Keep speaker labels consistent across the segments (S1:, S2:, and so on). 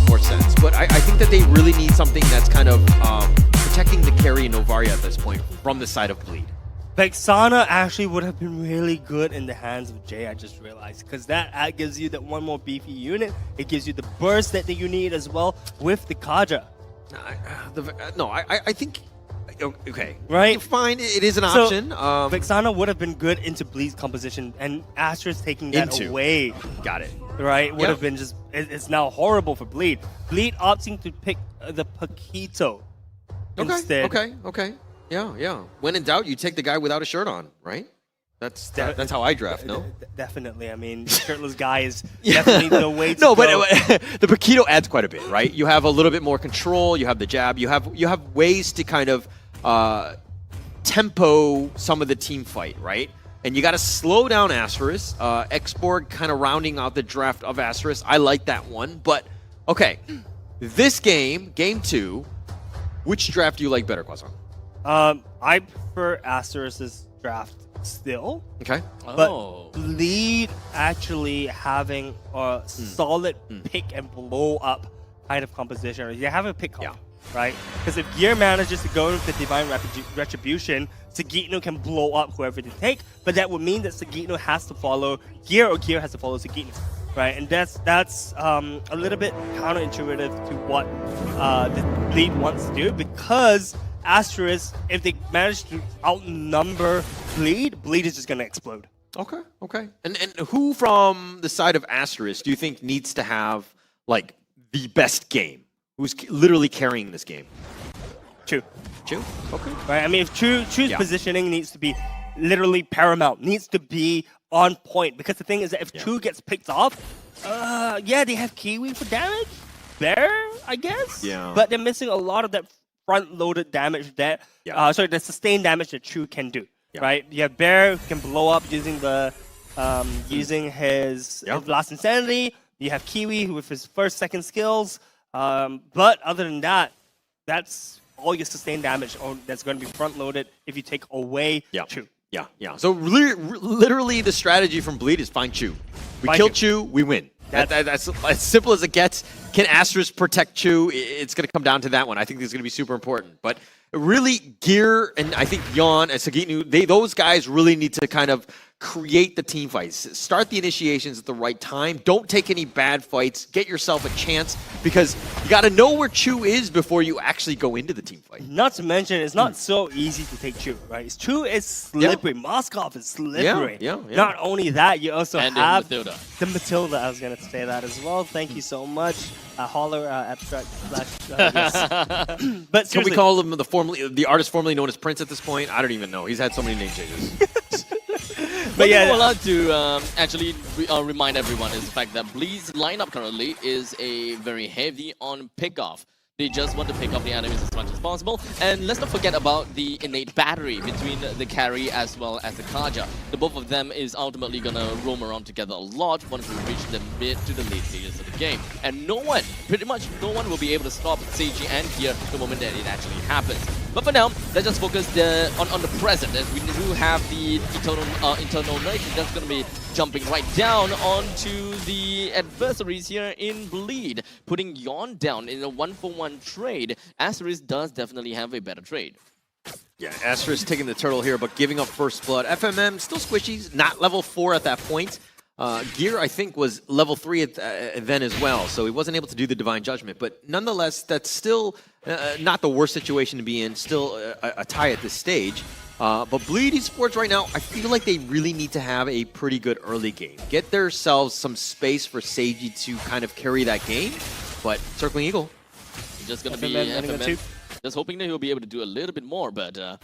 S1: more sense. But I think that they really need something that's kind of protecting the carry in Novaria at this point from the side of Bleed.
S2: Vexana actually would have been really good in the hands of Jay, I just realized, because that gives you that one more beefy unit. It gives you the burst that you need as well with the Kaja.
S1: I think... Okay.
S2: Right?
S1: Fine, it is an option.
S2: Vexana would have been good into Bleed's composition, and Asterisk taking that away.
S1: Got it.
S2: Right? Would have been just... It's now horrible for Bleed. Bleed opting to pick the Paquito instead.
S1: Okay. Yeah. When in doubt, you take the guy without a shirt on, right? That's how I draft, no?
S2: Definitely. I mean, the shirtless guy is definitely the way to
S1: go.
S2: But
S1: the Paquito adds quite a bit, right? You have a little bit more control. You have the jab. You have ways to kind of tempo some of the team fight, right? And you got to slow down Asterisk. Xborg kind of rounding out the draft of Asterisk. I like that one. But, okay, this game, game 2, which draft do you like better, Kwasong?
S2: I prefer Asterisk's draft still.
S1: Okay.
S2: But Bleed actually having a solid pick and blow up kind of composition. You have a pick call, right? Because if Gear manages to go with the Divine Retribution, Sagitno can blow up whoever they take, but that would mean that Sagitno has to follow Gear or Gear has to follow Sagitno, right? And that's a little bit counterintuitive to what the Bleed wants to do, because Asterisk, if they manage to outnumber Bleed, Bleed is just going to explode.
S1: Okay. And who from the side of Asterisk do you think needs to have, like, the best game? Who's literally carrying this game?
S2: Chu.
S1: Okay.
S2: Right, I mean, if Chu's positioning needs to be literally paramount, needs to be on point, because the thing is that if Chu gets picked off, they have Kiwi for damage there, I guess.
S1: Yeah.
S2: But they're missing a lot of that front-loaded damage that, the sustained damage that Chu can do, right? You have Bear who can blow up using the, using his Last Insanity. You have Kiwi who with his first, second skills. But other than that, that's all your sustained damage that's going to be front-loaded if you take away Chu.
S1: Yeah. So literally the strategy from Bleed is find Chu. We kill Chu, we win. That's as simple as it gets. Can Asterisk protect Chu? It's going to come down to that one. I think this is going to be super important. But really, Gear and I think Yon and Sagitnu, those guys really need to kind of create the team fights. Start the initiations at the right time. Don't take any bad fights. Get yourself a chance, because you got to know where Chu is before you actually go into the team fight.
S2: Not to mention, it's not so easy to take Chu, right? Chu is slippery. Moskov is slippery.
S1: Yeah.
S2: Not only that, you also have
S3: Matilda.
S2: The Matilda. I was going to say that as well. Thank you so much. Holler Abstract. Yes. But
S1: can we call him the artist formerly known as Prince at this point? I don't even know. He's had so many name changes.
S3: But yeah, we're allowed to actually remind everyone is the fact that Bleed's lineup currently is a very heavy on pickoff. They just want to pick up the enemies as much as possible. And let's not forget about the innate battery between the carry as well as the Kaja. The both of them is ultimately going to roam around together a lot once we reach the mid to the late stages of the game. And pretty much no one will be able to stop Seiji and Gear the moment that it actually happens. But for now, let's just focus on the present, as we do have the internal knight that's going to be jumping right down onto the adversaries here in Bleed, putting Yon down in a 1-for-1 trade. Asterisk does definitely have a better trade.
S1: Yeah, Asterisk taking the turtle here, but giving up first blood. FMM still squishy, not level 4 at that point. Gear, I think, was level 3 then as well, so he wasn't able to do the Divine Judgment. But nonetheless, that's still not the worst situation to be in, still a tie at this stage. But Bleed Esports right now, I feel like they really need to have a pretty good early game. Get themselves some space for Seiji to kind of carry that game. But Circling Eagle.
S3: Just going to be FMM. Just hoping that he'll be able to do a little bit more, but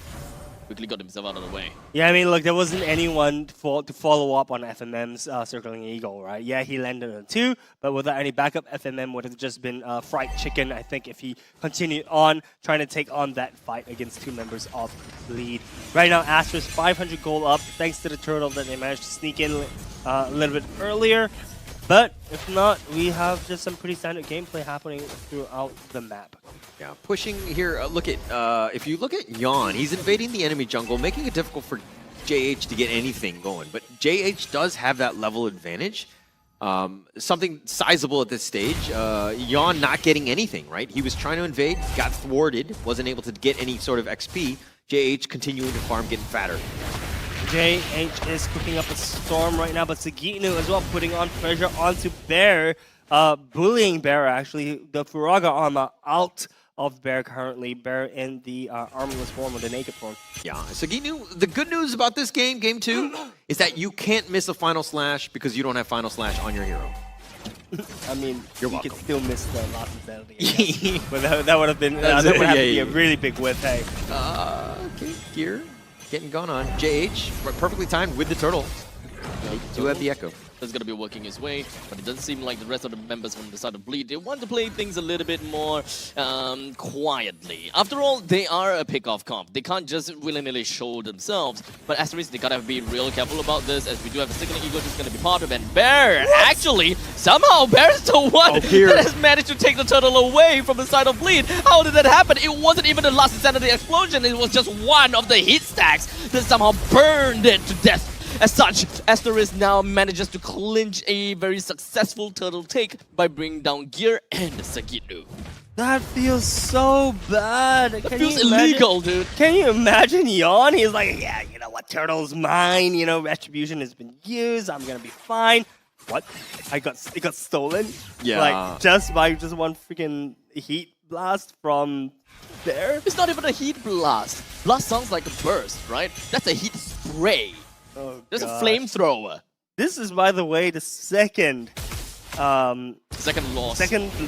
S3: quickly got himself out of the way.
S2: Yeah, I mean, look, there wasn't anyone to follow up on FMM's Circling Eagle, right? Yeah, he landed on 2, but without any backup, FMM would have just been fried chicken, I think, if he continued on trying to take on that fight against 2 members of Bleed. Right now, Asterisk 500 gold up, thanks to the turtle that they managed to sneak in a little bit earlier. But if not, we have just some pretty standard gameplay happening throughout the map.
S1: Yeah, pushing here. Look at if you look at Yon, he's invading the enemy jungle, making it difficult for JH to get anything going. But JH does have that level advantage. something sizable at this stage. Yawn not getting anything, right? He was trying to invade, got thwarted, wasn't able to get any sort of XP. JH continuing to farm, getting fatter.
S2: JH is cooking up a storm right now, but Sagitnu as well putting on pressure onto Bear, bullying Bear actually. The Furaga armor out of Bear currently. Bear in the armorless form or the naked form.
S1: Yeah, Sagitnu, the good news about this game, game 2, is that you can't miss a Final Slash because you don't have Final Slash on your hero.
S2: I mean,
S1: You're
S2: you
S1: welcome.
S2: could still miss the last insanity. But that would have been that would have to be a really big whiff. Hey,
S1: Okay, gear getting gone on. JH, perfectly timed with the turtle. They do have the echo.
S3: That's going to be working his way, but it doesn't seem like the rest of the members from the side of Bleed, they want to play things a little bit more quietly. After all, they are a pick-off comp. They can't just willy-nilly show themselves, but Asterisk, they gotta be real careful about this, as we do have a second Eagle who's going to be part of it. And Bear, actually, somehow Bear's the one that has managed to take the turtle away from the side of Bleed. How did that happen? It wasn't even the last Insanity explosion, it was just one of the hit stacks that somehow burned it to death. As such, Asterisk now manages to clinch a very successful turtle take by bringing down Gear and Sagitnu.
S2: that feels so bad.
S3: It feels illegal, dude.
S2: Can you imagine Yawn? He's like, yeah, you know what, turtle's mine. You know, retribution has been used. I'm gonna be fine. What? It got stolen?
S1: Yeah.
S2: Like just by one freaking heat blast from there.
S3: It's not even a heat blast. Blast sounds like a burst, right? That's a heat spray.
S2: Oh,
S3: There's a
S2: gosh.
S3: flamethrower.
S2: This is, by the way, the second
S3: Second loss.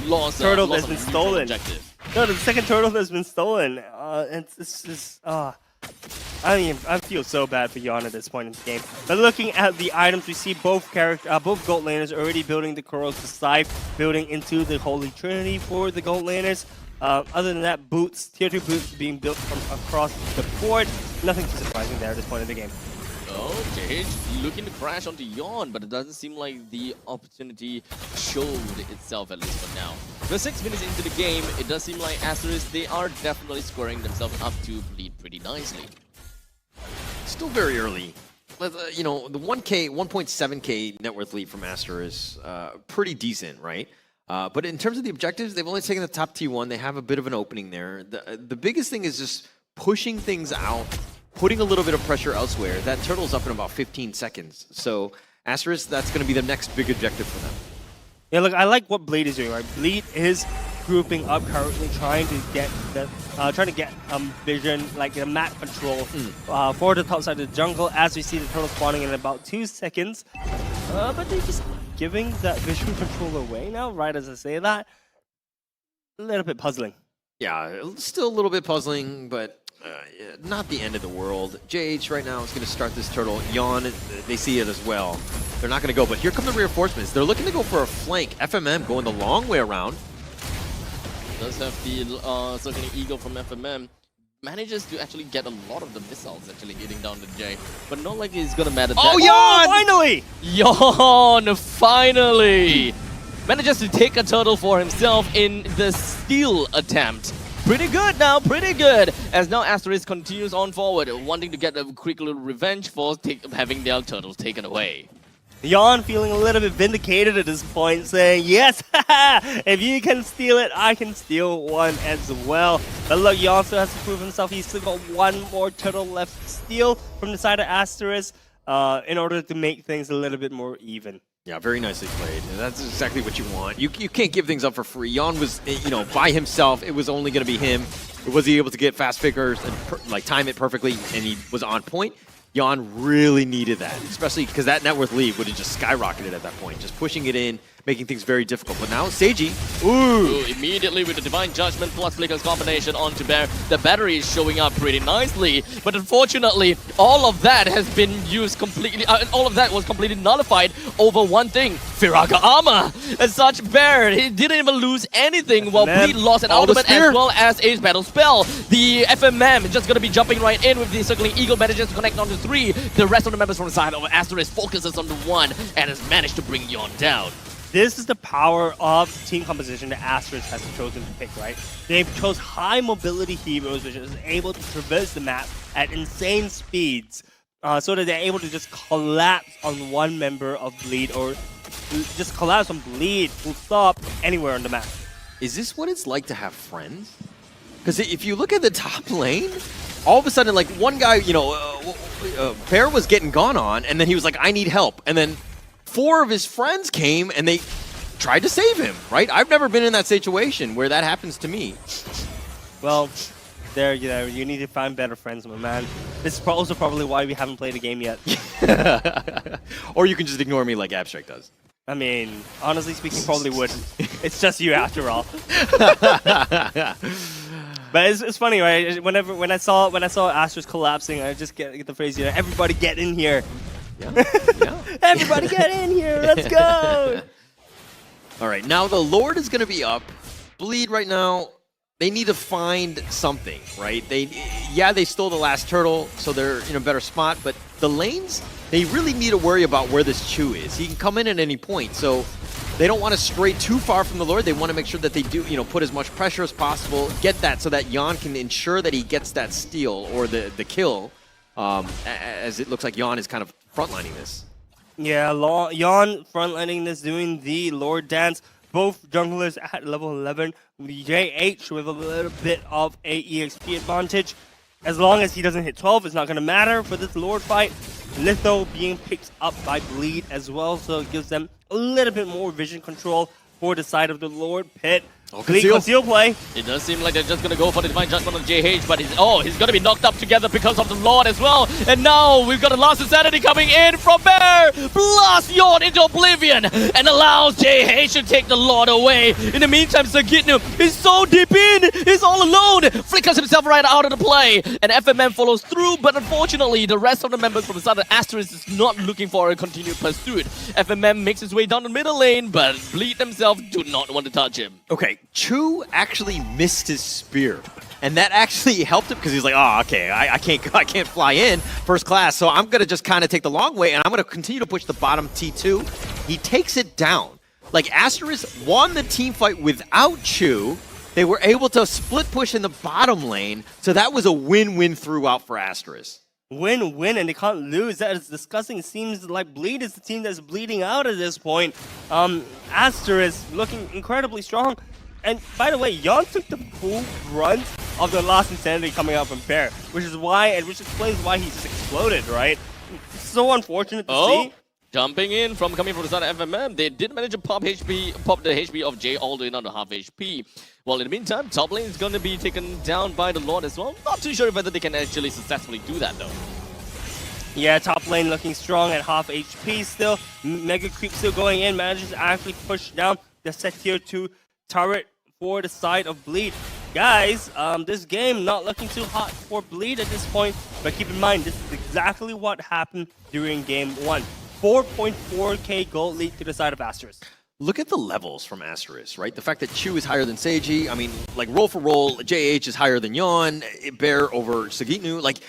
S2: loss turtle
S3: loss
S2: that's
S3: of
S2: been
S3: a neutral
S2: stolen.
S3: objective.
S2: No, the second turtle that's been stolen. It's just, I mean, I feel so bad for Yawn at this point in the game. But looking at the items, we see both gold laners already building the Corrosive Scythe, building into the Holy Trinity for the gold laners. Other than that, boots, tier 2 boots being built from across the board. Nothing too surprising there at this point in the game.
S3: Okay, looking to crash onto Yawn, but it doesn't seem like the opportunity showed itself, at least for now. We're 6 minutes into the game, it does seem like Asterisk, they are definitely squaring themselves up to Bleed pretty nicely.
S1: Still very early. You know, the 1.7k net worth lead from Aster is pretty decent, right? But in terms of the objectives, they've only taken the top T1. They have a bit of an opening there. The biggest thing is just pushing things out, putting a little bit of pressure elsewhere. That turtle's up in about 15 seconds. So Asterisk, that's going to be the next big objective for them.
S2: Yeah, look, I like what Bleed is doing, right? Bleed is grouping up currently, trying to get vision, like the map control for the top side of the jungle, as we see the turtle spawning in about 2 seconds. But they're just giving that vision control away now, right as I say that. A little bit puzzling.
S1: Yeah, still a little bit puzzling, but not the end of the world. JH right now is going to start this turtle. Yawn, they see it as well. They're not going to go, but here come the reinforcements. They're looking to go for a flank. FMM going the long way around.
S3: Does have the Circling Eagle from FMM. Manages to actually get a lot of the missiles actually hitting down the J. But not like it's going to matter.
S1: Oh, Yawn!
S2: Finally!
S3: Yawn, finally! Manages to take a turtle for himself in the steal attempt. Pretty good now, pretty good. As now Asterisk continues on forward, wanting to get a quick little revenge for having their turtles taken away.
S2: Yawn feeling a little bit vindicated at this point, saying, yes, if you can steal it, I can steal one as well. But look, Yawn still has to prove himself. He's still got one more turtle left to steal from the side of Asterisk in order to make things a little bit more even.
S1: Yeah, very nicely played. And that's exactly what you want. You can't give things up for free. Yawn was, you know, by himself. It was only going to be him. Was he able to get fast figures and time it perfectly, and he was on point? Yawn really needed that, especially because that net worth lead would have just skyrocketed at that point, just pushing it in, making things very difficult. But now Seiji,
S3: ooh, immediately with the Divine Judgment plus Flicker's combination onto Bear, the battery is showing up pretty nicely. But unfortunately, all of that has been used completely, all of that was completely nullified over one thing, Firaga armor. As such, Bear, he didn't even lose anything while Bleed lost an ultimate as well as a battle spell. The FMM is just going to be jumping right in with the Circling Eagle, manages to connect onto 3. The rest of the members from the side of Asterisk focuses on the 1 and has managed to bring Yawn down.
S2: This is the power of team composition that Asterisk has chosen to pick, right? They've chose high mobility heroes, which is able to traverse the map at insane speeds, so that they're able to just collapse on one member of Bleed or just collapse on Bleed, full stop, anywhere on the map.
S1: Is this what it's like to have friends? Because if you look at the top lane, all of a sudden, like, one guy, you know, Bear was getting gone on, and then he was like, I need help. And then 4 of his friends came, and they tried to save him, right? I've never been in that situation where that happens to me.
S2: Well, there, you know, you need to find better friends, my man. This is also probably why we haven't played a game yet.
S1: Or you can just ignore me like Abstract does.
S2: I mean, honestly speaking, probably wouldn't. It's just you after all. But it's funny, right? When I saw Asterisk collapsing, I just get the phrase, you know, everybody get in here.
S1: Yeah. Yeah.
S2: Everybody get in here. Let's go.
S1: All right, now the Lord is going to be up. Bleed right now, they need to find something, right? They stole the last turtle, so they're in a better spot, but the lanes, they really need to worry about where this Chu is. He can come in at any point, so they don't want to stray too far from the Lord. They want to make sure that they do, you know, put as much pressure as possible, get that so that Yon can ensure that he gets that steal or the kill, as it looks like Yon is kind of frontlining this.
S2: Yeah, Yon frontlining this, doing the Lord dance. Both junglers at level 11. JH with a little bit of a EXP advantage. As long as he doesn't hit 12, it's not going to matter for this Lord fight. Litho being picked up by Bleed as well, so it gives them a little bit more vision control for the side of the Lord pit. Conceal play.
S3: It does seem like they're just going to go for the Divine Judgment on JH, but he's going to be knocked up together because of the Lord as well. And now we've got a Last Insanity coming in from Bear. Blast Yon into oblivion and allows JH to take the Lord away. In the meantime, Sagitnu is so deep in. He's all alone. Flickers himself right out of the play. And FMM follows through, but unfortunately, the rest of the members from the side of Asterisk is not looking for a continued pursuit. FMM makes his way down the middle lane, but Bleed themselves do not want to touch him.
S1: Okay. Chu actually missed his spear, and that actually helped him because he's like, oh, okay, I can't fly in first class, so I'm gonna just kind of take the long way, and I'm gonna continue to push the bottom T2. He takes it down. Like, Asterisk won the team fight without Chu. They were able to split push in the bottom lane, so that was a win-win throughout for Asterisk.
S2: Win-win, and they can't lose. That is disgusting. It seems like Bleed is the team that's bleeding out at this point. Asterisk looking incredibly strong. And by the way, Yon took the full brunt of the Last Insanity coming out from Bear, which explains why he just exploded, right? It's so unfortunate to see.
S3: Jumping in coming from the side of FMM, they did manage to pop the HP of Jay all the way down to half HP. Well, in the meantime, top lane is going to be taken down by the Lord as well. Not too sure whether they can actually successfully do that though.
S2: Yeah, top lane looking strong at half HP still. Mega Creep still going in, manages to actually push down the set tier 2 turret for the side of Bleed. Guys, this game not looking too hot for Bleed at this point, but keep in mind, this is exactly what happened during game 1. 4.4k gold lead to the side of Asterisk.
S1: Look at the levels from Asterisk, right? The fact that Chu is higher than Seiji, I mean, like, roll for roll, JH is higher than Yon, Bear over Sagitnu. Like,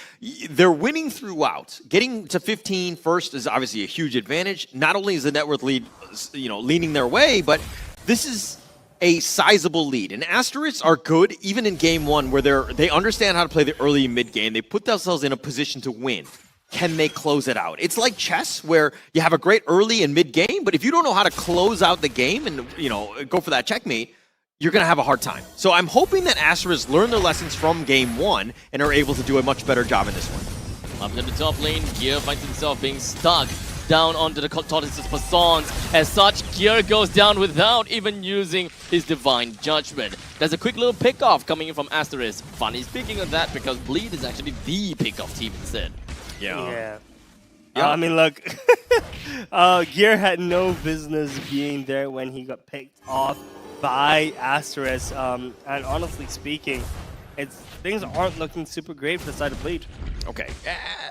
S1: they're winning throughout. Getting to 15 first is obviously a huge advantage. Not only is the net worth lead, you know, leaning their way, but this is a sizable lead. And Asterisks are good even in game 1 where they understand how to play the early and mid game. They put themselves in a position to win. Can they close it out? It's like chess where you have a great early and mid game, but if you don't know how to close out the game and, you know, go for that checkmate, you're going to have a hard time. So I'm hoping that Asterisks learn their lessons from game 1 and are able to do a much better job in this one.
S3: Up to the top lane, Gear finds himself being stuck down onto the Tortoise's Passons. As such, Gear goes down without even using his Divine Judgment. There's a quick little pick-off coming in from Asterisk. Funny speaking of that, because Bleed is actually the pick-off team instead.
S2: Yeah. I mean, look, Gear had no business being there when he got picked off by Asterisk. And honestly speaking, things aren't looking super great for the side of Bleed.
S1: Okay,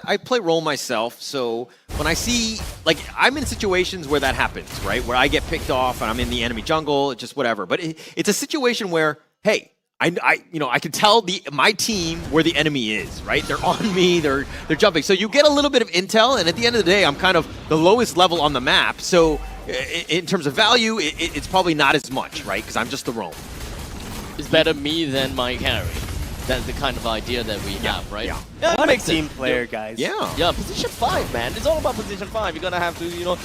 S1: I play role myself, so when I see, like, I'm in situations where that happens, right? Where I get picked off and I'm in the enemy jungle, just whatever. But it's a situation where, hey, I can tell my team where the enemy is, right? They're on me, they're jumping. So you get a little bit of intel, and at the end of the day, I'm kind of the lowest level on the map. So in terms of value, it's probably not as much, right? Because I'm just the roam.
S3: It's better me than my carry. That's the kind of idea that we have, right?
S1: Yeah.
S3: Yeah,
S2: What
S3: it
S2: a
S3: makes
S2: team
S3: sense.
S2: player, guys.
S1: Yeah.
S3: Yeah, position 5, man. It's all about position 5. You're gonna have to, you know,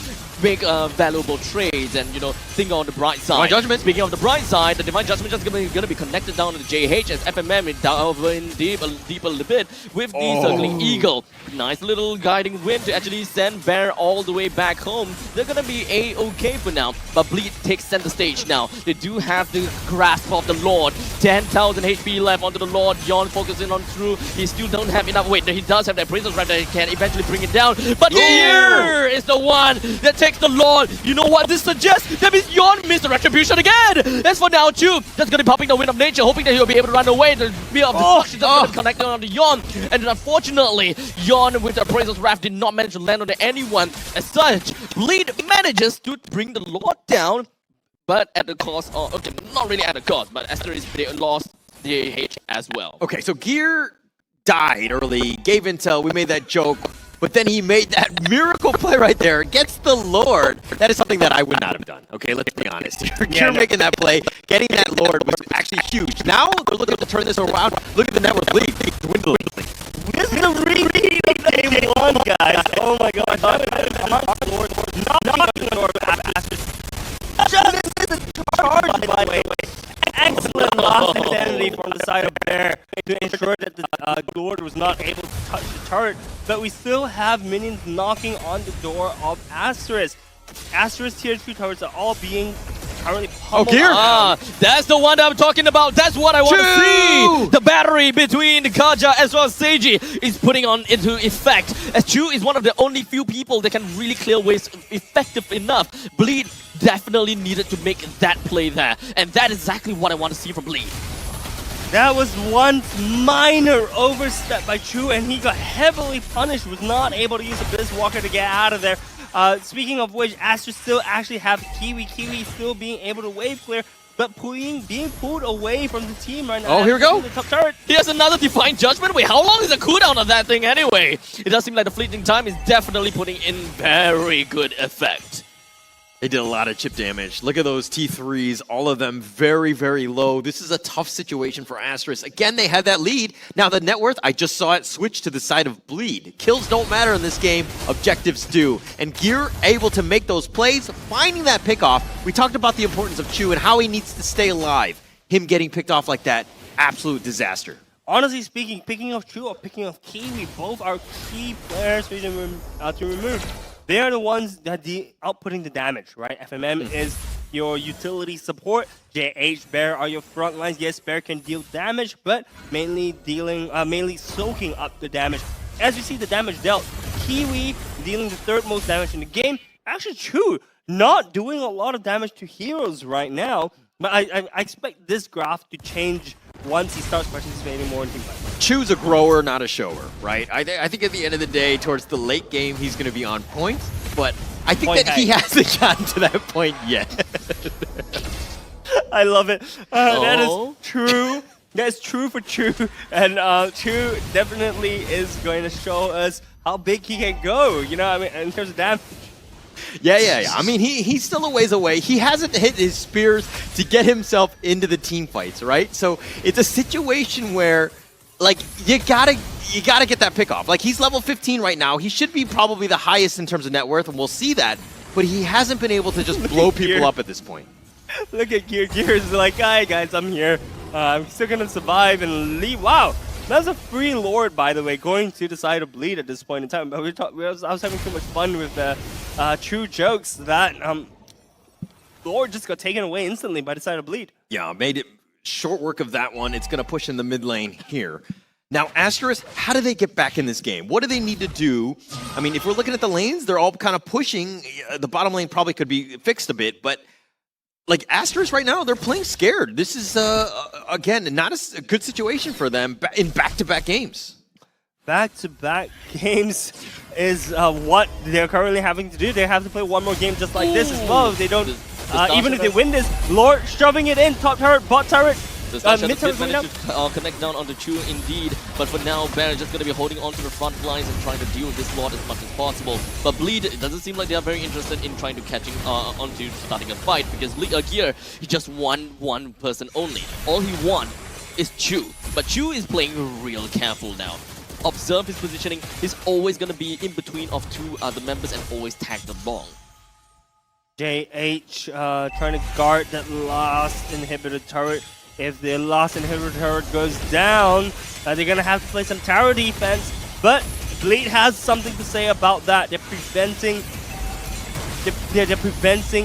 S3: make valuable trades and, you know, think on the bright side.
S1: Divine Judgment.
S3: Speaking of the bright side, the Divine Judgment just gonna be connected down to the JH as FMM in down in deep a little bit with the Circling Eagle. Nice little guiding wind to actually send Bear all the way back home. They're gonna be A-okay for now, but Bleed takes center stage now. They do have the grasp of the Lord. 10,000 HP left onto the Lord. Yon focusing on through. He still don't have enough weight. He does have that Princess Rap that he can eventually bring it down. But here is the one that takes the Lord. You know what this suggests? That means Yon missed the retribution again. As for now, Chu just gonna be popping the Wind of Nature, hoping that he'll be able to run away. The Spear of Destruction just gonna connect on to Yon. And unfortunately, Yon with the Princess Rap did not manage to land on anyone. As such, Bleed manages to bring the Lord down, but at the cost of, okay, not really at the cost, but Asteris lost the H as well.
S1: Okay, so Gear died early, gave intel, we made that joke, but then he made that miracle play right there against the Lord. That is something that I would not have done, okay? Let's be honest. Gear making that play, getting that Lord was actually huge. Now they're looking to turn this around. Look at the network bleed, dwindling.
S2: This is the repeat of game 1, guys. Oh my god. Knocking the door of Asterisk. Just is a charge, by the way. Excellent lost insanity from the side of Bear to ensure that the Lord was not able to touch the turret. But we still have minions knocking on the door of Asterisk. Asterisk tier 2 turrets are all being currently pummeled.
S1: Gear!
S3: That's the one that I'm talking about. That's what I want to see. The battery between Kaja as well as Seiji is putting on into effect. As Chu is one of the only few people that can really clear ways effective enough. Bleed definitely needed to make that play there. And that is exactly what I want to see from Bleed.
S2: That was one minor overstep by Chu, and he got heavily punished. Was not able to use a Biz Walker to get out of there. Speaking of which, Astra still actually have Kiwi still being able to wave clear, but being pulled away from the team right now.
S1: Oh, here we go.
S2: The top turret.
S3: Here's another Divine Judgment. Wait, how long is the cooldown of that thing anyway? It does seem like the fleeting time is definitely putting in very good effect.
S1: They did a lot of chip damage. Look at those T3s, all of them very, very low. This is a tough situation for Asterisk. Again, they had that lead. Now the net worth, I just saw it switch to the side of Bleed. Kills don't matter in this game, objectives do. And Gear able to make those plays, finding that pickoff. We talked about the importance of Chu and how he needs to stay alive. Him getting picked off like that, absolute disaster.
S2: Honestly speaking, picking up Chu or picking up Kiwi, both are key players to remove. They are the ones that outputting the damage, right? FMM is your utility support. JH, Bear are your front lines. Yes, Bear can deal damage, but mainly soaking up the damage. As you see the damage dealt, Kiwi dealing the third most damage in the game. Actually, Chu not doing a lot of damage to heroes right now, but I expect this graph to change once he starts participating more in team fights.
S1: Chu's a grower, not a shower, right? I think at the end of the day, towards the late game, he's going to be on point, but I think that he hasn't gotten to that point yet.
S2: I love it. That is true. That is true for Chu, and Chu definitely is going to show us how big he can go. You know, I mean, in terms of damage.
S1: Yeah. I mean, he's still a ways away. He hasn't hit his spears to get himself into the team fights, right? So it's a situation where, like, you gotta get that pick off. Like, he's level 15 right now. He should be probably the highest in terms of net worth, and we'll see that. But he hasn't been able to just blow people up at this point. Look
S2: at Gear. Gear is like, hi guys, I'm here. I'm still gonna survive and leave. Wow. That's a free Lord, by the way, going to the side of Bleed at this point in time. But I was having too much fun with the true jokes that Lord just got taken away instantly by the side of Bleed.
S1: Yeah, made it short work of that one. It's going to push in the mid lane here. Now, Asterisk, how do they get back in this game? What do they need to do? I mean, if we're looking at the lanes, they're all kind of pushing. The bottom lane probably could be fixed a bit, but like Asterisk right now, they're playing scared. This is, again, not a good situation for them in back-to-back games.
S2: Back-to-back games is what they're currently having to do. They have to play one more game just like this as well. If they don't, even if they win this, Lord shoving it in, top turret, bot turret.
S3: Mid turret managed to connect down onto Chu indeed, but for now, Bear is just going to be holding on to the front lines and trying to deal with this Lord as much as possible. But Bleed, it doesn't seem like they are very interested in trying to catching onto starting a fight, because Gear, he just won one person only. All he won is Chu, but Chu is playing real careful now. Observe his positioning. He's always going to be in between of two other members and always tag them long.
S2: JH trying to guard that last inhibitor turret. If the last inhibitor turret goes down, they're going to have to play some tower defense. But Bleed has something to say about that. They're preventing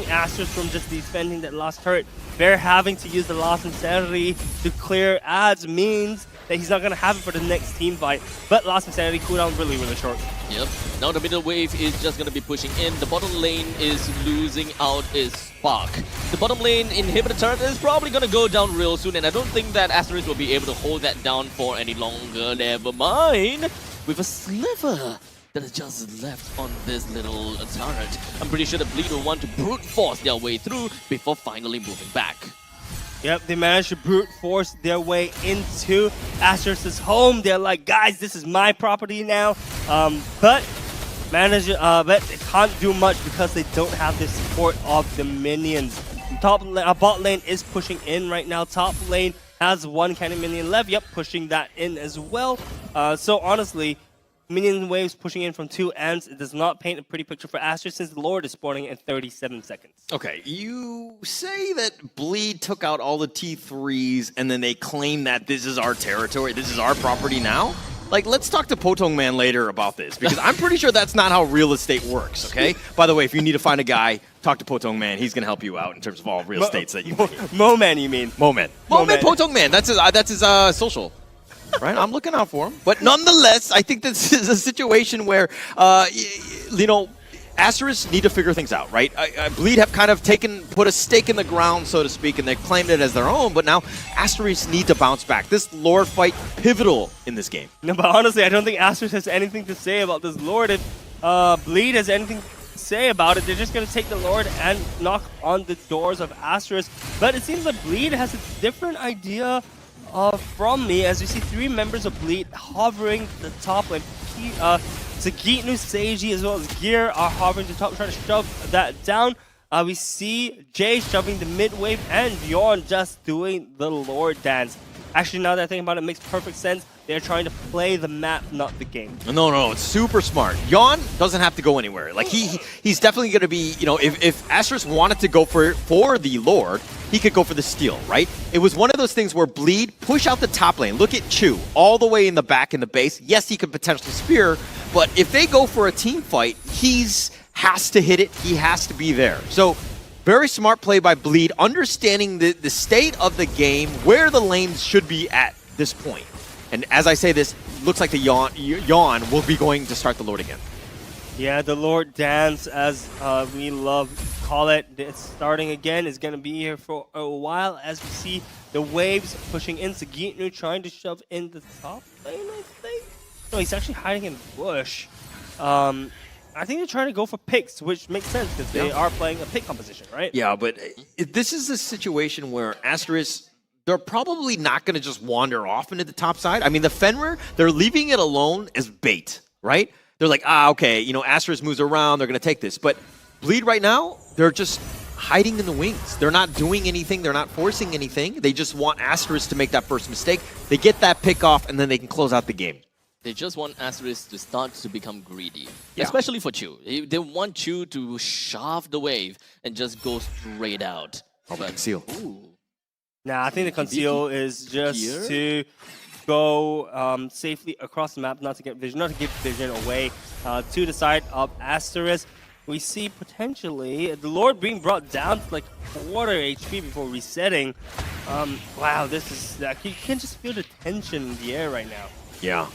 S2: Asterisk from just defending that last turret. They're having to use the last Insanity to clear ads means that he's not going to have it for the next team fight. But last Insanity cooldown really short.
S3: Yep. Now the middle wave is just going to be pushing in. The bottom lane is losing out his spark. The bottom lane inhibitor turret is probably going to go down real soon, and I don't think that Asterisk will be able to hold that down for any longer. Never mind. With a sliver that is just left on this little turret, I'm pretty sure the Bleed will want to brute force their way through before finally moving back.
S2: Yep, they managed to brute force their way into Asterisk's home. They're like, guys, this is my property now. But they can't do much because they don't have the support of the minions. Bot lane is pushing in right now. Top lane has one cannon minion left. Yep, pushing that in as well. So honestly, minion waves pushing in from two ends. It does not paint a pretty picture for Asterisk since the Lord is spawning in 37 seconds.
S1: Okay, you say that Bleed took out all the T3s and then they claim that this is our territory, this is our property now? Like, let's talk to Potong Man later about this, because I'm pretty sure that's not how real estate works, okay? By the way, if you need to find a guy, talk to Potong Man. He's going to help you out in terms of all real estates that you need.
S2: Moman, you mean?
S1: Moman, Potong Man. That's his social. Right, I'm looking out for him. But nonetheless, I think this is a situation where, Asterisk need to figure things out, right? Bleed have kind of put a stake in the ground, so to speak, and they've claimed it as their own, but now Asterisk need to bounce back. This Lord fight pivotal in this game.
S2: No, but honestly, I don't think Asterisk has anything to say about this Lord. If Bleed has anything to say about it, they're just going to take the Lord and knock on the doors of Asterisk. But it seems like Bleed has a different idea from me, as you see three members of Bleed hovering the top lane. Sagitnu, Seiji, as well as Gear are hovering the top, trying to shove that down. We see Jay shoving the mid wave and Bjorn just doing the Lord dance. Actually, now that I think about it, it makes perfect sense. They're trying to play the map, not the game.
S1: No, it's super smart. Yon doesn't have to go anywhere. Like, he's definitely going to be, if Asterisk wanted to go for the Lord, he could go for the steal, right? It was one of those things where Bleed push out the top lane. Look at Chu all the way in the back in the base. Yes, he could potentially spear, but if they go for a team fight, has to hit it. He has to be there. So very smart play by Bleed, understanding the state of the game, where the lanes should be at this point. And as I say this, looks like the Yawn will be going to start the Lord again.
S2: Yeah, the Lord dance, as we love to call it. It's starting again. It's going to be here for a while as we see the waves pushing in. Sagitnu trying to shove in the top lane, I think. No, he's actually hiding in the bush. I think they're trying to go for picks, which makes sense because they are playing a pick composition, right?
S1: Yeah, but this is a situation where Asterisk, they're probably not going to just wander off into the top side. I mean, the Fenrir, they're leaving it alone as bait, right? They're like, okay, Asterisk moves around, they're going to take this. But Bleed right now, they're just hiding in the wings. They're not doing anything. They're not forcing anything. They just want Asterisk to make that first mistake. They get that pick off, and then they can close out the game.
S3: They just want Asterisk to start to become greedy, especially for Chu. They want Chu to shove the wave and just go straight out.
S1: Oh, but conceal.
S2: Nah, I think the conceal is just to go safely across the map, not to give vision away to the side of Asterisk. We see potentially the Lord being brought down to like quarter HP before resetting. Wow, this is you can just feel the tension in the air right now.
S1: Yeah.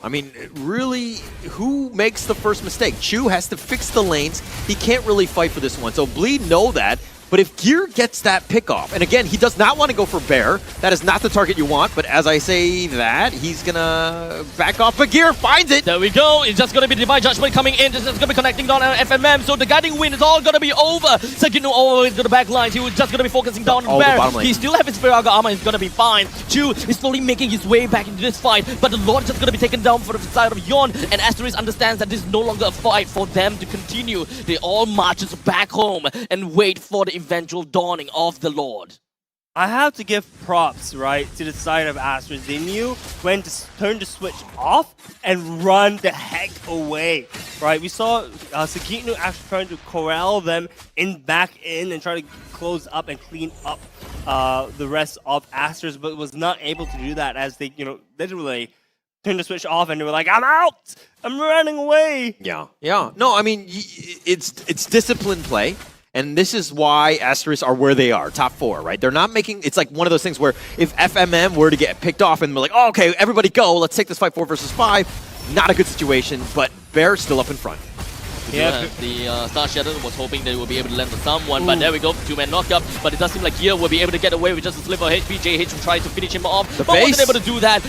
S1: I mean, really, who makes the first mistake? Chu has to fix the lanes. He can't really fight for this one. So Bleed know that. But if Gear gets that pick off, and again, he does not want to go for Bear. That is not the target you want. But as I say that, he's going to back off. But Gear finds it.
S3: There we go. It's just going to be Divine Judgment coming in. This is going to be connecting down on FMM. So the guiding wind is all going to be over. Sagitnu always going to back lines. He was just going to be focusing down on Bear. He still has his Spiraga armor. He's going to be fine. Chu is slowly making his way back into this fight. But the Lord is just going to be taken down for the side of Yon. And Asterisk understands that this is no longer a fight for them to continue. They all marches back home and wait for the eventual dawning of the Lord.
S2: I have to give props, right, to the side of Asterisk. They knew when to turn the switch off and run the heck away, right? We saw Sagitnu actually trying to corral them back in and try to close up and clean up the rest of Asterisk, but was not able to do that as they, literally turned the switch off and they were like, I'm out! I'm running away!
S1: Yeah. No, I mean, it's disciplined play. And this is why Asterisk are where they are, top 4, right? They're not making, it's like one of those things where if FMM were to get picked off and we're like, oh, okay, everybody go, let's take this fight 4 versus 5. Not a good situation, but Bear's still up in front.
S3: Yeah, the Star Shadow was hoping they will be able to land on someone, but there we go, 2-man knockup. But it does seem like Gear will be able to get away with just a slip of HP. JH will try to finish him off, but wasn't able to do that.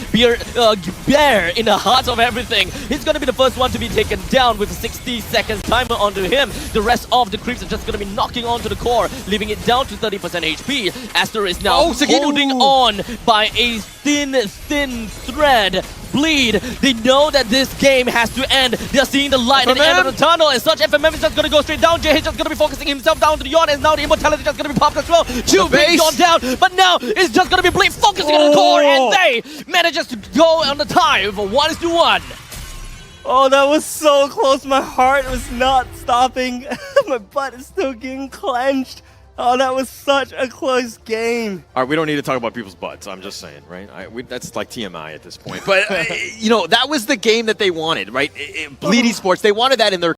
S3: Bear in the heart of everything. He's going to be the first one to be taken down with a 60 seconds timer onto him. The rest of the creeps are just going to be knocking onto the core, leaving it down to 30% HP. Aster is now holding on by a thin thread. Bleed, they know that this game has to end. They're seeing the light at the end of the tunnel, and such FMM is just gonna go straight down. JH just gonna be focusing himself down to the Yon, and now the immortality just gonna be popped as well. Chu being gone down, but now it's just gonna be Bleed focusing on the core, and they manages to go on the tie for 1-1.
S2: Oh, that was so close. My heart was not stopping. My butt is still getting clenched. Oh, that was such a close game.
S1: All right, we don't need to talk about people's butts. I'm just saying, right? That's like TMI at this point. But, that was the game that they wanted, right? Bleed Esports, they wanted that in their